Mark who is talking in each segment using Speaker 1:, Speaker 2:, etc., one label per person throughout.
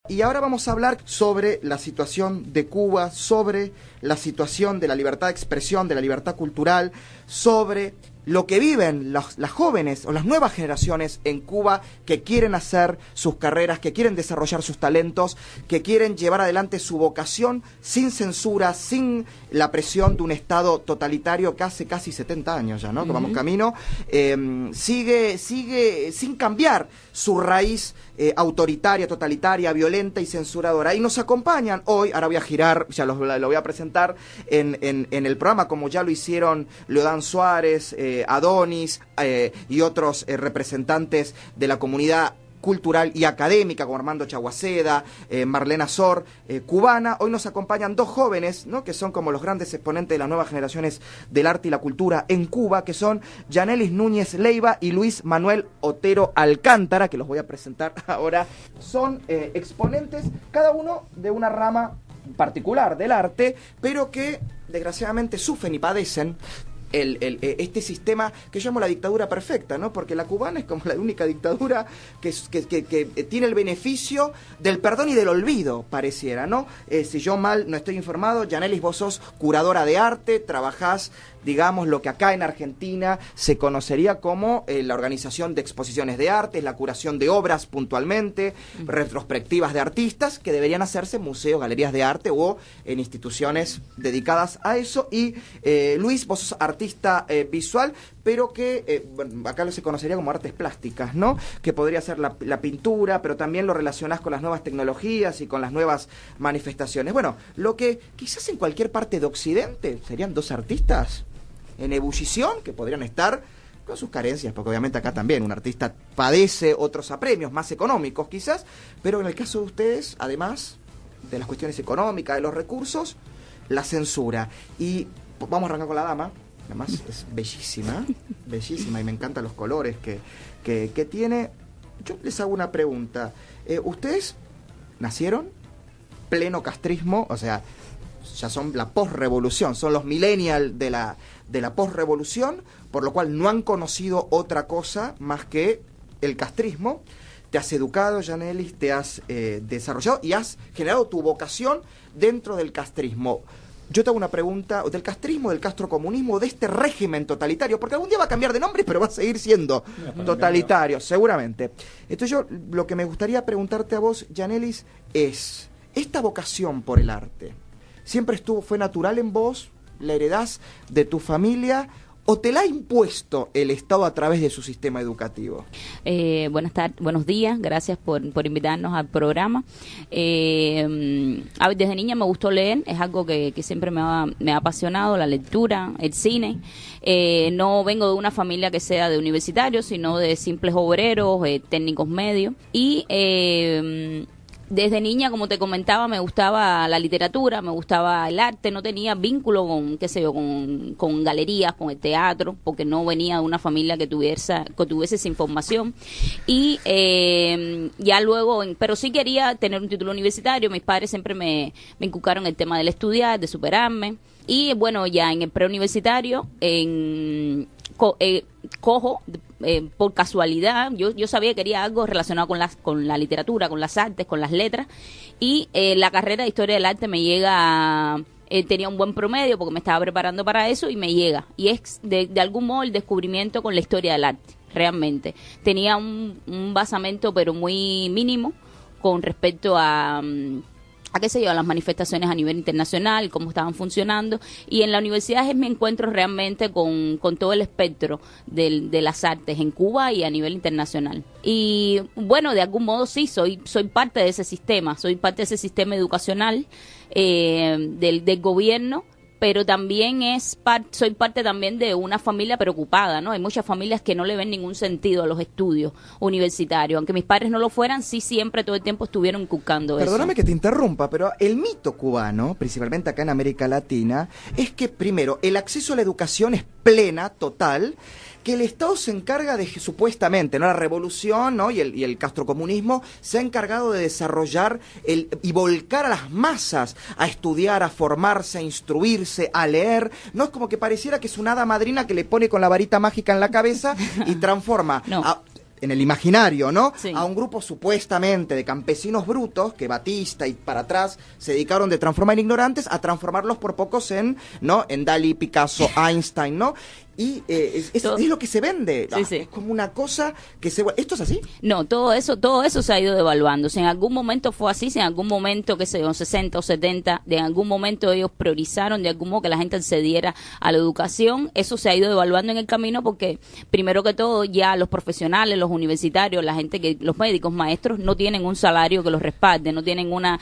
Speaker 1: Y ahora vamos a hablar sobre la situación de Cuba, sobre la situación de la libertad de expresión, de la libertad cultural, sobre lo que viven las jóvenes o las nuevas generaciones en Cuba que quieren hacer sus carreras, que quieren desarrollar sus talentos, que quieren llevar adelante su vocación sin censura, sin la presión de un Estado totalitario que hace casi 70 años ya, ¿no? Que vamos camino, sigue sin cambiar su raíz autoritaria, totalitaria, violenta y censuradora. Y nos acompañan hoy, ahora voy a girar, ya lo voy a presentar en el programa, como ya lo hicieron Leodán Suárez, Adonis y otros representantes de la comunidad cultural y académica, como Armando Chaguaceda, Marlena Sor, cubana. Hoy nos acompañan dos jóvenes, ¿no?, que son como los grandes exponentes de las nuevas generaciones del arte y la cultura en Cuba, que son Yanelis Núñez Leiva y Luis Manuel Otero Alcántara, que los voy a presentar ahora. Son exponentes, cada uno de una rama particular del arte, pero que desgraciadamente sufren y padecen este sistema que yo llamo la dictadura perfecta, ¿no? Porque la cubana es como la única dictadura que tiene el beneficio del perdón y del olvido, pareciera, ¿no? Si yo mal no estoy informado, Yanelis, vos sos curadora de arte, trabajás, digamos, lo que acá en Argentina se conocería como la organización de exposiciones de arte, la curación de obras puntualmente, retrospectivas de artistas que deberían hacerse en museos, galerías de arte o en instituciones dedicadas a eso. Y Luis, vos sos artista visual, pero que bueno, acá se conocería como artes plásticas, ¿no? Que podría ser la pintura, pero también lo relacionás con las nuevas tecnologías y con las nuevas manifestaciones. Bueno, lo que quizás en cualquier parte de Occidente serían dos artistas en ebullición, que podrían estar con sus carencias, porque obviamente acá también un artista padece otros apremios más económicos quizás, pero en el caso de ustedes, además de las cuestiones económicas, de los recursos, la censura. Y vamos a arrancar con la dama. Además es bellísima, bellísima, y me encantan los colores que tiene. Yo les hago una pregunta. ¿Ustedes nacieron pleno castrismo? O sea, ya son la posrevolución, son los millennials de la posrevolución, por lo cual no han conocido otra cosa más que el castrismo. Te has educado, Yanelis, te has desarrollado y has generado tu vocación dentro del castrismo. Yo te hago una pregunta del castrismo, del castrocomunismo, de este régimen totalitario, porque algún día va a cambiar de nombre, pero va a seguir siendo totalitario, seguramente. Entonces yo lo que me gustaría preguntarte a vos, Yanelis, es, ¿esta vocación por el arte siempre fue natural en vos? ¿La heredás de tu familia? ¿O te la ha impuesto el Estado a través de su sistema educativo?
Speaker 2: Buenos días, gracias por invitarnos al programa. Desde niña me gustó leer, es algo que siempre me ha apasionado, la lectura, el cine. No vengo de una familia que sea de universitarios, sino de simples obreros, técnicos medios. Y desde niña, como te comentaba, me gustaba la literatura, me gustaba el arte, no tenía vínculo con, qué sé yo, con galerías, con el teatro, porque no venía de una familia que tuviese esa información. Y ya luego, pero sí quería tener un título universitario, mis padres siempre me inculcaron el tema del estudiar, de superarme. Y bueno, ya en el preuniversitario, cojo por casualidad, yo sabía que quería algo relacionado con la literatura, con las artes, con las letras, y la carrera de Historia del Arte me llega, tenía un buen promedio porque me estaba preparando para eso y me llega, y es de algún modo el descubrimiento con la historia del arte, realmente. Tenía un basamento pero muy mínimo con respecto a qué sé yo, a las manifestaciones a nivel internacional, cómo estaban funcionando, y en la universidad me encuentro realmente con todo el espectro de las artes en Cuba y a nivel internacional. Y bueno, de algún modo sí, soy parte de ese sistema, educacional del gobierno, pero también soy parte también de una familia preocupada, ¿no? Hay muchas familias que no le ven ningún sentido a los estudios universitarios. Aunque mis padres no lo fueran, sí siempre todo el tiempo estuvieron inculcando eso.
Speaker 1: Perdóname que te interrumpa, pero el mito cubano, principalmente acá en América Latina, es que primero, el acceso a la educación es plena, total, que el Estado se encarga de, supuestamente, ¿no?, la revolución, ¿no?, y el castrocomunismo se ha encargado de desarrollar y volcar a las masas a estudiar, a formarse, a instruirse, a leer. No es como que pareciera que es una hada madrina que le pone con la varita mágica en la cabeza y transforma.
Speaker 2: No.
Speaker 1: en el imaginario, ¿no?
Speaker 2: Sí.
Speaker 1: A un grupo supuestamente de campesinos brutos que Batista y para atrás se dedicaron de transformar en ignorantes a transformarlos por pocos en, ¿no? En Dalí, Picasso, Einstein, ¿no? Y es lo que se vende.
Speaker 2: Sí, sí.
Speaker 1: Es como una cosa que se... ¿Esto es así?
Speaker 2: No, todo eso se ha ido devaluando. Si en algún momento fue así, si en algún momento, qué sé yo, 60 o 70, de algún momento ellos priorizaron de algún modo que la gente accediera a la educación, eso se ha ido devaluando en el camino porque, primero que todo, ya los profesionales, los universitarios, la gente los médicos, maestros, no tienen un salario que los respalde, no tienen una...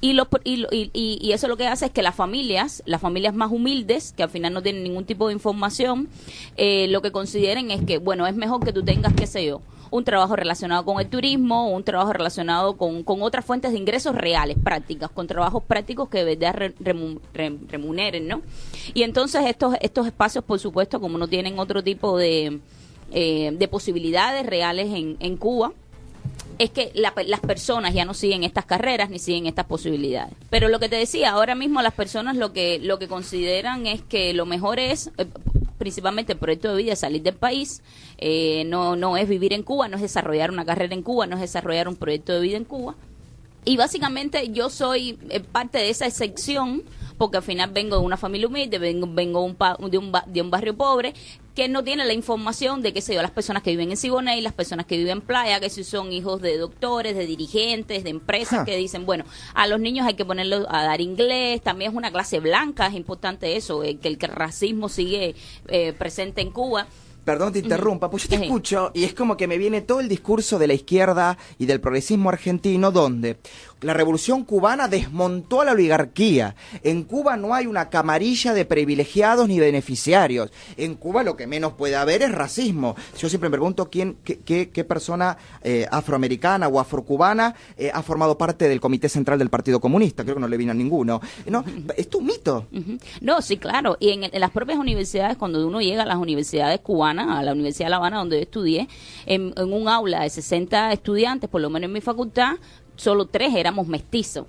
Speaker 2: Y eso lo que hace es que las familias más humildes, que al final no tienen ningún tipo de información, lo que consideren es que, bueno, es mejor que tú tengas, qué sé yo, un trabajo relacionado con el turismo, un trabajo relacionado con otras fuentes de ingresos reales, prácticas, con trabajos prácticos que de verdad remuneren, ¿no? Y entonces estos espacios, por supuesto, como no tienen otro tipo de posibilidades reales en Cuba, es que las personas ya no siguen estas carreras ni siguen estas posibilidades. Pero lo que te decía, ahora mismo las personas lo que consideran es que lo mejor es, principalmente el proyecto de vida, es salir del país, no es vivir en Cuba, no es desarrollar una carrera en Cuba, no es desarrollar un proyecto de vida en Cuba. Y básicamente yo soy parte de esa excepción, porque al final vengo de una familia humilde, vengo de un barrio pobre, que no tiene la información de, qué sé yo, las personas que viven en Siboney, las personas que viven en Playa, que si son hijos de doctores, de dirigentes, de empresas, que dicen, bueno, a los niños hay que ponerlos a dar inglés, también es una clase blanca, es importante eso, que el racismo sigue presente en Cuba.
Speaker 1: Perdón, te interrumpa, pues yo te escucho y es como que me viene todo el discurso de la izquierda y del progresismo argentino donde la revolución cubana desmontó a la oligarquía. En Cuba no hay una camarilla de privilegiados ni beneficiarios. En Cuba lo que menos puede haber es racismo. Yo siempre me pregunto qué persona afroamericana o afrocubana ha formado parte del Comité Central del Partido Comunista. Creo que no le vino a ninguno. No, esto es un mito.
Speaker 2: No, sí, claro. Y en las propias universidades, cuando uno llega a las universidades cubanas, a la Universidad de La Habana, donde yo estudié, en un aula de 60 estudiantes, por lo menos en mi facultad, solo 3 éramos mestizo,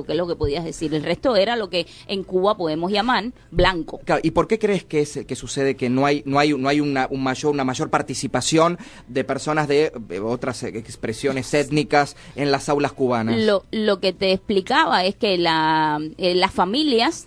Speaker 2: que es lo que podías decir. El resto era lo que en Cuba podemos llamar blanco.
Speaker 1: Claro, ¿y por qué crees que sucede que no hay una mayor participación de personas de otras expresiones étnicas en las aulas cubanas?
Speaker 2: Lo que te explicaba es que las familias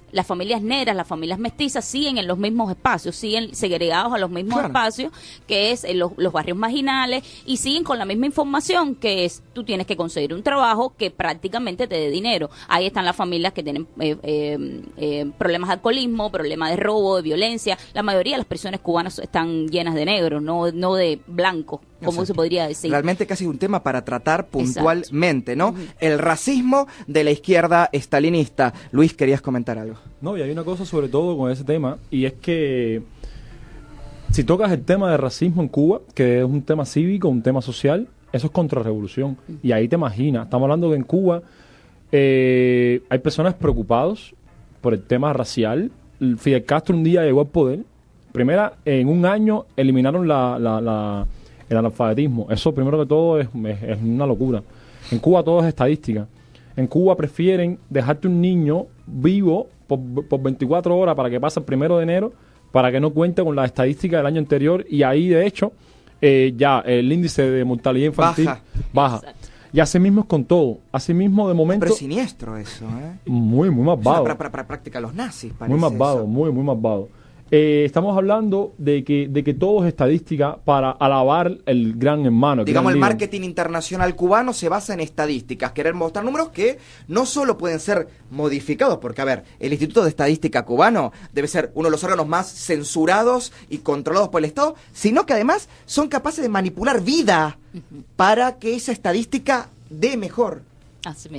Speaker 2: negras, las familias mestizas siguen en los mismos espacios, siguen segregados a los mismos espacios, que es en los barrios marginales, y siguen con la misma información, que es tú tienes que conseguir un trabajo que prácticamente te dé dinero. Ahí están las familias que tienen problemas de alcoholismo, problemas de robo, de violencia. La mayoría de las prisiones cubanas están llenas de negros, no de blancos, como se podría decir.
Speaker 1: Realmente casi un tema para tratar puntualmente, ¿no? El racismo de la izquierda estalinista. Luis, ¿querías comentar algo?
Speaker 3: No, y hay una cosa sobre todo con ese tema, y es que si tocas el tema de racismo en Cuba, que es un tema cívico, un tema social, eso es contrarrevolución. Y ahí te imaginas, estamos hablando que en Cuba hay personas preocupados por el tema racial. Fidel Castro un día llegó al poder. Primera, en un año eliminaron el analfabetismo. Eso, primero que todo, es una locura. En Cuba todo es estadística. En Cuba prefieren dejarte un niño vivo por 24 horas para que pase el 1 de enero, para que no cuente con la estadística del año anterior, y ahí, de hecho, ya el índice de mortalidad infantil baja. Y así mismo es con todo. Así mismo, de momento...
Speaker 1: Pero es siniestro eso, ¿eh?
Speaker 3: Muy malvado.
Speaker 1: Para práctica los nazis, parece.
Speaker 3: Muy malvado, eso. Muy malvado. Estamos hablando de que todo es estadística para alabar el gran hermano.
Speaker 1: Digamos, el marketing internacional cubano se basa en estadísticas, querer mostrar números que no solo pueden ser modificados, porque, a ver, el Instituto de Estadística cubano debe ser uno de los órganos más censurados y controlados por el Estado, sino que además son capaces de manipular vida para que esa estadística dé mejor.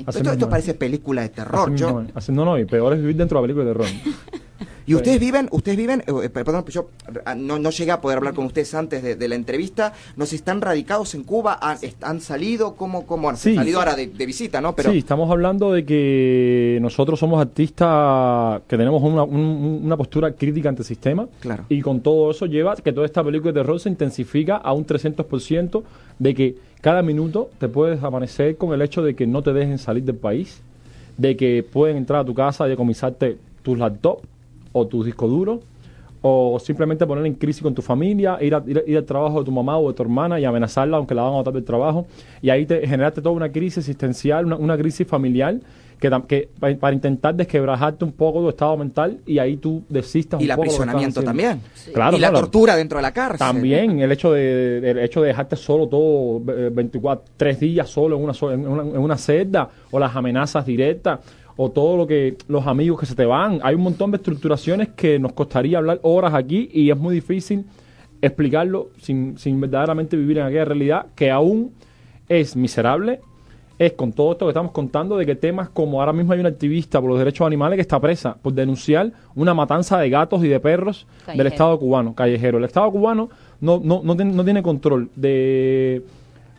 Speaker 1: Esto parece película de terror.
Speaker 3: Y peor es vivir dentro de la película de terror.
Speaker 1: Y ustedes viven, perdón, yo no llegué a poder hablar con ustedes antes de la entrevista, ¿nos están radicados en Cuba? ¿Han salido? ¿Cómo han salido ahora de visita, no? Pero...
Speaker 3: Sí, estamos hablando de que nosotros somos artistas que tenemos una postura crítica ante el sistema,
Speaker 1: claro.
Speaker 3: Y con todo eso lleva que toda esta película de terror se intensifica a un 300% de que cada minuto te puedes amanecer con el hecho de que no te dejen salir del país, de que pueden entrar a tu casa y decomisarte tus laptops o tus discos duros, o simplemente poner en crisis con tu familia, ir al trabajo de tu mamá o de tu hermana y amenazarla aunque la van a botar del trabajo, y ahí generaste toda una crisis existencial, una crisis familiar, que para intentar desquebrajarte un poco tu estado mental, y ahí tú desistas un
Speaker 1: Y el
Speaker 3: poco de lo que
Speaker 1: aprisionamiento
Speaker 3: estás haciendo.
Speaker 1: también.
Speaker 3: Sí. Claro,
Speaker 1: y la tortura dentro de la cárcel.
Speaker 3: También el hecho de dejarte solo todo 3 días solo en una celda, o las amenazas directas, o todo lo que los amigos que se te van. Hay un montón de estructuraciones que nos costaría hablar horas aquí, y es muy difícil explicarlo sin verdaderamente vivir en aquella realidad que aún es miserable. Es con todo esto que estamos contando, de que temas como ahora mismo hay una activista por los derechos animales que está presa por denunciar una matanza de gatos y de perros del Estado cubano, callejero. El Estado cubano no tiene control de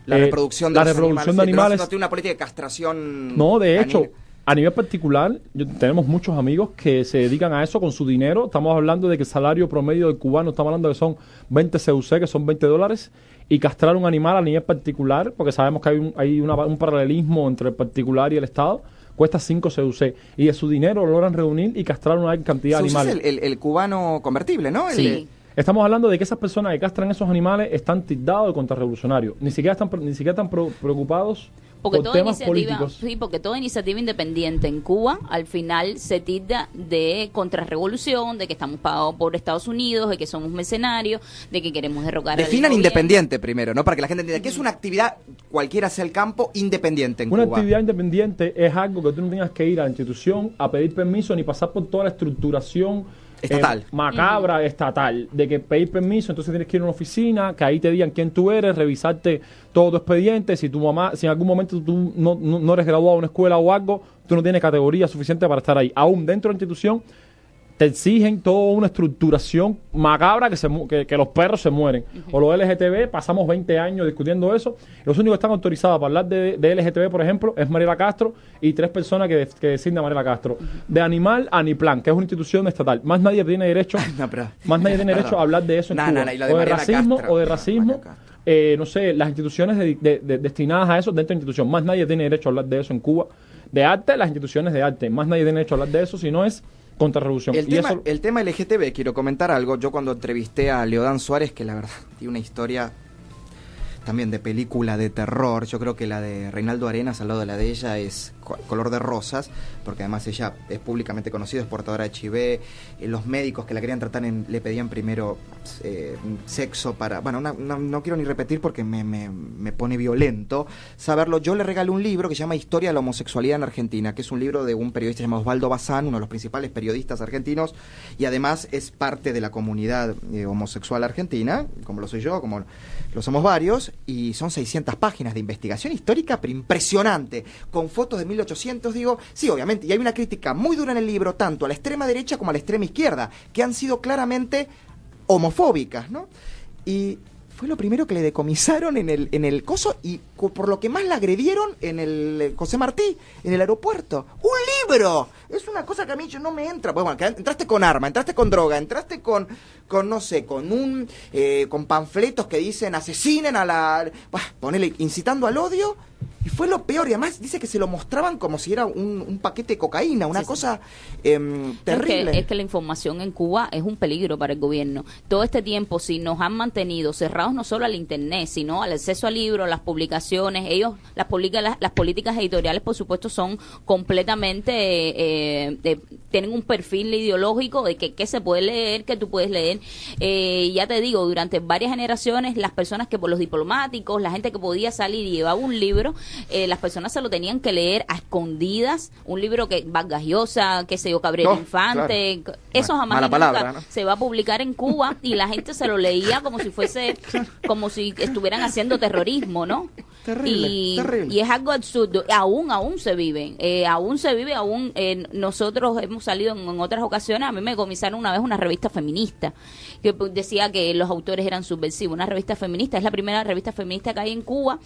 Speaker 1: la reproducción de
Speaker 3: animales.
Speaker 1: No tiene una política de castración.
Speaker 3: No, de hecho, a nivel particular, tenemos muchos amigos que se dedican a eso con su dinero. Estamos hablando de que el salario promedio del cubano, estamos hablando de que son 20 CUC, que son $20, y castrar un animal a nivel particular, porque sabemos que hay un paralelismo entre el particular y el Estado, cuesta 5 CUC, y de su dinero logran reunir y castrar una cantidad de animales.
Speaker 1: Es el cubano convertible, ¿no?
Speaker 2: Sí.
Speaker 3: Estamos hablando de que esas personas que castran esos animales están tildados de contrarrevolucionarios. Ni siquiera están preocupados
Speaker 2: porque
Speaker 3: por temas políticos.
Speaker 2: Sí, porque toda iniciativa independiente en Cuba al final se tilda de contrarrevolución, de que estamos pagados por Estados Unidos, de que somos mercenarios, de que queremos derrocar.
Speaker 1: Definan independiente primero, ¿no? Para que la gente entienda que es una actividad, cualquiera sea el campo, independiente en Cuba.
Speaker 3: Una actividad independiente es algo que tú no tengas que ir a la institución a pedir permiso ni pasar por toda la estructuración
Speaker 1: estatal,
Speaker 3: macabra, estatal, de que pedir permiso, entonces tienes que ir a una oficina, que ahí te digan quién tú eres, revisarte todo tu expediente, si tu mamá, si en algún momento tú no eres graduado de una escuela o algo, tú no tienes categoría suficiente para estar ahí. Aún dentro de la institución te exigen toda una estructuración macabra que los perros se mueren. O los LGTB, pasamos 20 años discutiendo eso. Los únicos que están autorizados para hablar de LGTB, por ejemplo, es Mariela Castro y 3 personas que designa Mariela Castro. De Animal a Aniplan, que es una institución estatal. Más nadie tiene derecho, a hablar de eso en Cuba. O de racismo, no sé, las instituciones destinadas a eso dentro de la institución. Más nadie tiene derecho a hablar de eso en Cuba. De arte, las instituciones de arte. Más nadie tiene derecho a hablar de eso si no es contrarrevolución.
Speaker 1: El tema LGTB, quiero comentar algo. Yo cuando entrevisté a Leodán Suárez, que la verdad tiene una historia también de película de terror, yo creo que la de Reinaldo Arenas al lado de la de ella es color de rosas, porque además ella es públicamente conocida, es portadora de HIV. Los médicos que la querían tratar le pedían primero sexo para... Bueno, no quiero ni repetir porque me pone violento saberlo. Yo le regalé un libro que se llama Historia de la homosexualidad en Argentina, que es un libro de un periodista llamado Osvaldo Bazán, uno de los principales periodistas argentinos, y además es parte de la comunidad homosexual argentina, como lo soy yo, como lo somos varios, y son 600 páginas de investigación histórica, pero impresionante, con fotos de 1800, digo, sí, obviamente, y hay una crítica muy dura en el libro, tanto a la extrema derecha como a la extrema izquierda, que han sido claramente homofóbicas, ¿no? Y fue lo primero que le decomisaron en el coso, y por lo que más la agredieron en el José Martí, en el aeropuerto. ¡Un libro! Es una cosa que a mí no me entra. Pues bueno, que entraste con arma, entraste con droga, entraste con no sé, con panfletos que dicen asesinen a la... Ponele, incitando al odio. Y fue lo peor, y además dice que se lo mostraban como si era un paquete de cocaína, una cosa terrible.
Speaker 2: Es que la información en Cuba es un peligro para el gobierno. Todo este tiempo, si nos han mantenido cerrados no solo al internet, sino al acceso al libro, las publicaciones, las políticas editoriales, por supuesto, son completamente, tienen un perfil ideológico de que se puede leer, que tú puedes leer. Ya te digo, durante varias generaciones, las personas que por los diplomáticos, la gente que podía salir y llevaba un libro, las personas se lo tenían que leer a escondidas, un libro que Vargas Llosa, qué sé yo, Cabrera Infante, claro. Eso jamás
Speaker 1: palabra, ¿no?
Speaker 2: Se va a publicar en Cuba, y la gente se lo leía como si fuese, como si estuvieran haciendo terrorismo, ¿no?
Speaker 1: Terrible.
Speaker 2: Y es algo absurdo. Aún se vive. Nosotros hemos salido en otras ocasiones. A mí me comisaron una vez una revista feminista que decía que los autores eran subversivos. Una revista feminista, es la primera revista feminista que hay en Cuba,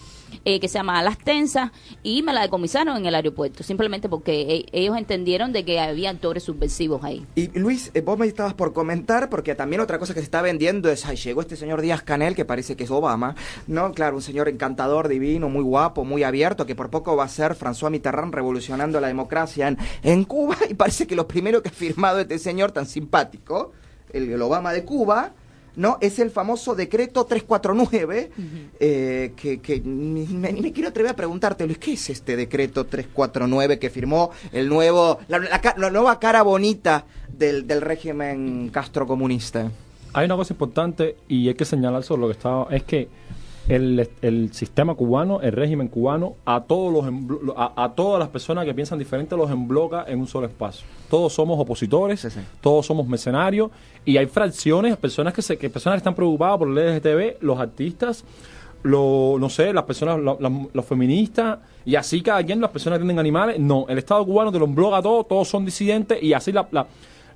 Speaker 2: que se llama Las Tensas, y me la decomisaron en el aeropuerto, simplemente porque ellos entendieron de que había autores subversivos ahí.
Speaker 1: Y Luis, vos me estabas por comentar, porque también otra cosa que se está vendiendo es, llegó este señor Díaz-Canel, que parece que es Obama, ¿no? Claro, un señor encantador, divino, muy guapo, muy abierto, que por poco va a ser François Mitterrand revolucionando la democracia en Cuba, y parece que lo primero que ha firmado este señor tan simpático el Obama de Cuba, ¿no? Es el famoso decreto 349, que ni me quiero atrever a preguntarte, Luis, ¿qué es este decreto 349 que firmó el nuevo, la nueva cara bonita del régimen castrocomunista?
Speaker 3: Hay una cosa importante y hay que señalar sobre lo que estaba, es que el sistema cubano, el régimen cubano, a todas las personas que piensan diferente los embloca en un solo espacio. Todos somos opositores, todos somos mercenarios, y hay fracciones, personas que están preocupadas por el LGTB, los artistas, no sé, las personas, los feministas, y así cada quien, las personas que tienen animales. No, el Estado cubano te lo embloca a todos son disidentes, y así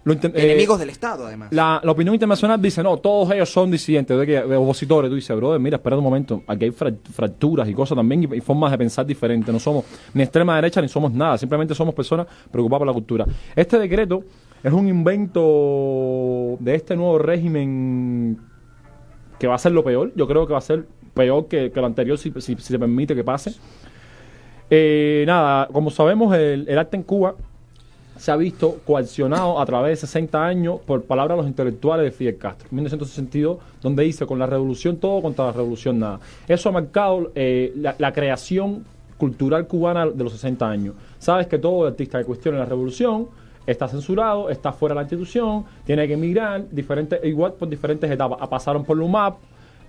Speaker 1: enemigos del Estado, además.
Speaker 3: La opinión internacional dice, no, todos ellos son disidentes, de opositores. Tú dices, brother, mira, espera un momento, aquí hay fracturas y cosas también, y formas de pensar diferentes. No somos ni extrema derecha ni somos nada, simplemente somos personas preocupadas por la cultura. Este decreto es un invento de este nuevo régimen que va a ser lo peor. Yo creo que va a ser peor que lo anterior, si se permite que pase. Nada, como sabemos, el arte en Cuba se ha visto coaccionado a través de 60 años por palabras de los intelectuales de Fidel Castro. En 1962, donde dice, con la revolución todo, contra la revolución nada. Eso ha marcado la creación cultural cubana de los 60 años. Sabes que todo artista que cuestione la revolución está censurado, está fuera de la institución, tiene que emigrar, igual por diferentes etapas. Pasaron por LUMAP,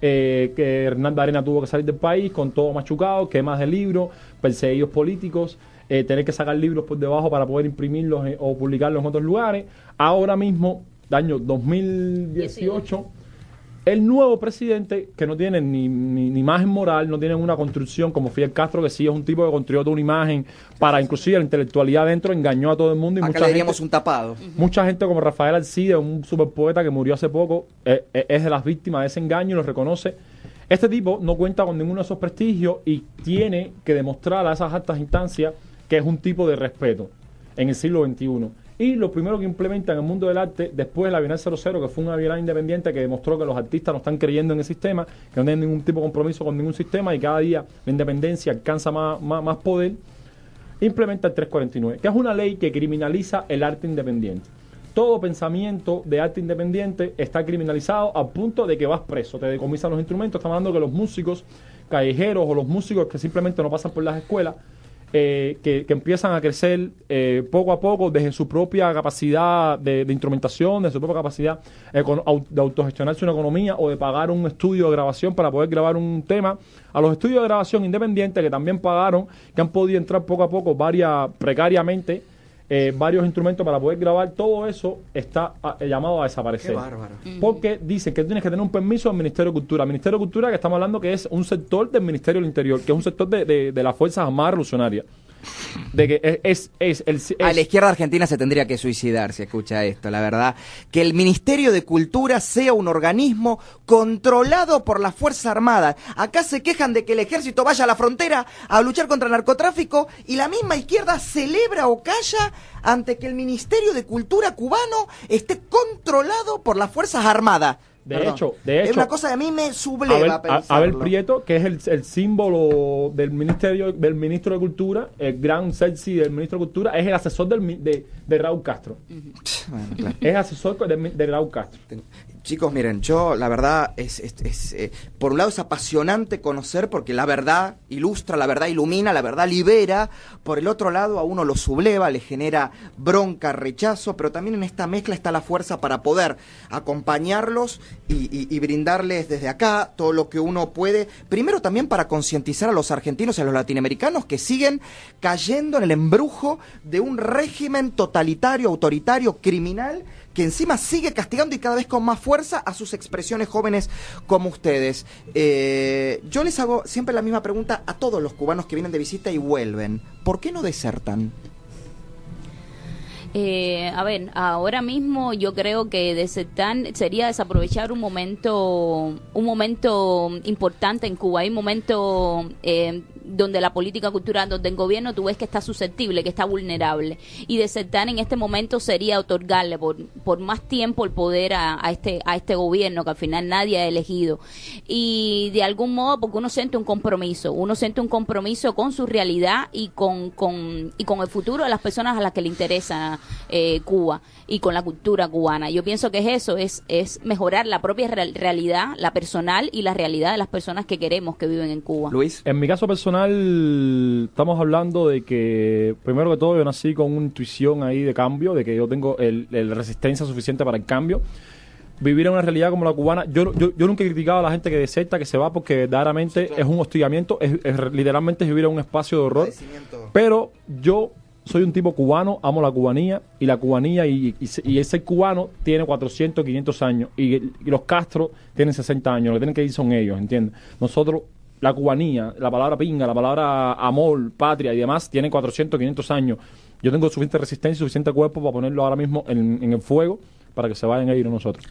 Speaker 3: que Hernán Arena tuvo que salir del país con todo machucado, quemas de libros, perseguidos políticos, tener que sacar libros por debajo para poder imprimirlos o publicarlos en otros lugares. Ahora mismo, año 2018, el nuevo presidente, que no tiene ni imagen moral, no tiene una construcción como Fidel Castro, que sí es un tipo que construyó toda una imagen para inclusive la intelectualidad dentro, engañó a todo el mundo. Y
Speaker 1: acá le diríamos un tapado. Mucha
Speaker 3: gente como Rafael Alcide, un superpoeta que murió hace poco, es de las víctimas de ese engaño y lo reconoce. Este tipo no cuenta con ninguno de esos prestigios y tiene que demostrar a esas altas instancias que es un tipo de respeto en el siglo XXI. Y lo primero que implementa en el mundo del arte, después de la Bienal 00, que fue una Bienal independiente que demostró que los artistas no están creyendo en el sistema, que no tienen ningún tipo de compromiso con ningún sistema, y cada día la independencia alcanza más poder, implementa el 349, que es una ley que criminaliza el arte independiente. Todo pensamiento de arte independiente está criminalizado al punto de que vas preso, te decomisan los instrumentos. Estamos hablando que los músicos callejeros o los músicos que simplemente no pasan por las escuelas, que empiezan a crecer poco a poco desde su propia capacidad de instrumentación, de su propia capacidad de autogestionarse una economía o de pagar un estudio de grabación para poder grabar un tema, a los estudios de grabación independientes que también pagaron, que han podido entrar poco a poco precariamente varios instrumentos para poder grabar. Todo eso está llamado a desaparecer.
Speaker 1: Qué bárbaro.
Speaker 3: Porque dicen que tienes que tener un permiso del Ministerio de Cultura. Ministerio de Cultura, que estamos hablando que es un sector del Ministerio del Interior, que es un sector de las Fuerzas Armadas Revolucionarias. De que
Speaker 1: a la izquierda argentina se tendría que suicidar si escucha esto, la verdad. Que el Ministerio de Cultura sea un organismo controlado por las Fuerzas Armadas. Acá se quejan de que el ejército vaya a la frontera a luchar contra el narcotráfico y la misma izquierda celebra o calla ante que el Ministerio de Cultura cubano esté controlado por las Fuerzas Armadas.
Speaker 3: De hecho,
Speaker 1: es una cosa que a mí me subleva pensarlo.
Speaker 3: Abel Prieto, que es el símbolo del ministro de Cultura, el gran sexy del ministro de Cultura, es el asesor de Raúl Castro. Bueno, claro. Es asesor de Raúl Castro.
Speaker 1: Chicos, miren, yo la verdad por un lado es apasionante conocer porque la verdad ilustra, la verdad ilumina, la verdad libera. Por el otro lado a uno lo subleva, le genera bronca, rechazo, pero también en esta mezcla está la fuerza para poder acompañarlos y brindarles desde acá todo lo que uno puede. Primero también para concientizar a los argentinos y a los latinoamericanos que siguen cayendo en el embrujo de un régimen totalitario, autoritario, criminal, que encima sigue castigando y cada vez con más fuerza a sus expresiones jóvenes como ustedes. Yo les hago siempre la misma pregunta a todos los cubanos que vienen de visita y vuelven. ¿Por qué no desertan?
Speaker 2: A ver, ahora mismo yo creo que desertar sería desaprovechar un momento importante en Cuba. Hay un momento donde la política cultural, donde el gobierno tú ves que está susceptible, que está vulnerable. Y desertar en este momento sería otorgarle por más tiempo el poder a este gobierno que al final nadie ha elegido. Y de algún modo, porque uno siente un compromiso con su realidad y con el futuro de las personas a las que le interesa Cuba y con la cultura cubana. Yo pienso que es eso, es mejorar la propia realidad, la personal y la realidad de las personas que queremos que viven en Cuba.
Speaker 1: Luis.
Speaker 3: En mi caso personal, estamos hablando de que, primero que todo, yo nací con una intuición ahí de cambio, de que yo tengo la resistencia suficiente para el cambio. Vivir en una realidad como la cubana, yo nunca he criticado a la gente que deserta, que se va, porque verdaderamente sí, claro, es un hostigamiento, es literalmente vivir en un espacio de horror. Pero yo soy un tipo cubano, amo la cubanía, y la cubanía y el ser cubano tiene 400, 500 años, y los Castro tienen 60 años, lo que tienen que ir son ellos, ¿entiendes? Nosotros, la cubanía, la palabra pinga, la palabra amor, patria y demás, tienen 400, 500 años. Yo tengo suficiente resistencia y suficiente cuerpo para ponerlo ahora mismo en el fuego para que se vayan a ir nosotros.